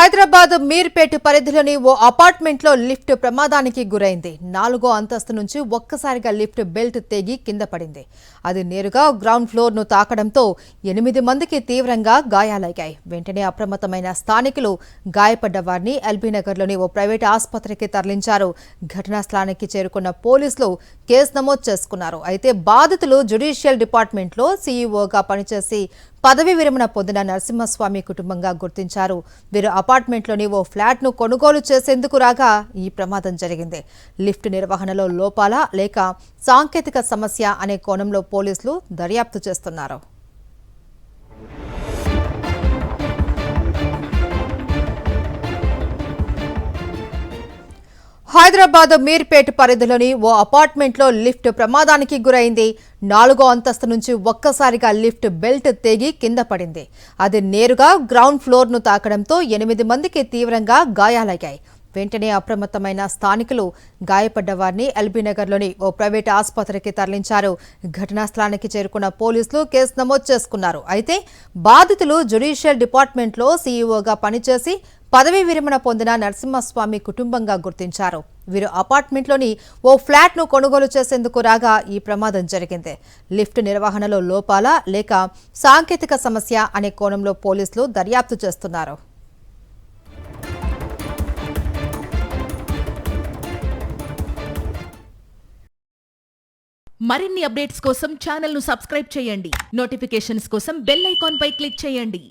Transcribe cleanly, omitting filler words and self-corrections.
హైదరాబాద్ మీర్పేట్ పరిధిలోని ఓ అపార్ట్మెంట్లో లిఫ్ట్ ప్రమాదానికి గురైంది. 4వ అంతస్తు నుంచి ఒక్కసారిగా లిఫ్ట్ బెల్ట్ తెగి కింద పడింది. అది నేరుగా గ్రౌండ్ ఫ్లోర్ ను తాకడంతో 8 మందికి తీవ్రంగా గాయాలయ్యాయి. వెంటనే అప్రమత్తమైన స్థానికులు గాయపడ్డ వారిని ఎల్బీనగర్లోని ఓ ప్రైవేట్ ఆసుపత్రికి తరలించారు. ఘటనా స్థలానికి చేరుకున్న పోలీసులు కేసు నమోదు చేసుకున్నారు. అయితే బాధితులు జ్యుడిషియల్ డిపార్ట్మెంట్లో సీఈఓగా పనిచేసి పదవి విరమణ పొందిన నరసింహస్వామి కుటుంబంగా గుర్తించారు. వీరు అపార్ట్మెంట్లోని ఓ ఫ్లాట్ను కొనుగోలు చేసేందుకు రాగా ఈ ప్రమాదం జరిగింది. లిఫ్ట్ నిర్వహణలో లోపాలా లేక సాంకేతిక సమస్య అనే కోణంలో పోలీసులు దర్యాప్తు చేస్తున్నారు. హైదరాబాద్ మీర్పేట్ పరిధిలోని ఓ అపార్ట్మెంట్లో లిఫ్ట్ ప్రమాదానికి గురైంది. 4వ అంతస్తు నుంచి ఒక్కసారిగా లిఫ్ట్ బెల్ట్ తెగి కింద పడింది. అది నేరుగా గ్రౌండ్ ఫ్లోర్ ను తాకడంతో 8 మందికి తీవ్రంగా గాయాలయ్యాయి. వెంటనే అప్రమత్తమైన స్థానికులు గాయపడ్డ వారిని ఎల్బీనగర్లోని ఓ ప్రైవేట్ ఆసుపత్రికి తరలించారు. ఘటనా స్థలానికి చేరుకున్న పోలీసులు కేసు నమోదు చేసుకున్నారు. అయితే బాధితులు జ్యుడిషియల్ డిపార్ట్మెంట్లో సీఈఓగా పనిచేసి పదవి విరమణ పొందిన నరసింహస్వామి కుటుంబంగా గుర్తించారు. వీరు అపార్ట్మెంట్లోని ఓ ఫ్లాట్ను కొనుగోలు చేసేందుకు రాగా ఈ ప్రమాదం జరిగింది. లిఫ్ట్ నిర్వహణలో లోపాలా లేక సాంకేతిక సమస్య అనే కోణంలో పోలీసులు దర్యాప్తు చేస్తున్నారు. మరిన్ని అప్డేట్స్ కోసం ఛానల్ ను సబ్స్క్రైబ్ చేయండి. నోటిఫికేషన్స్ కోసం బెల్ ఐకాన్ పై క్లిక్ చేయండి.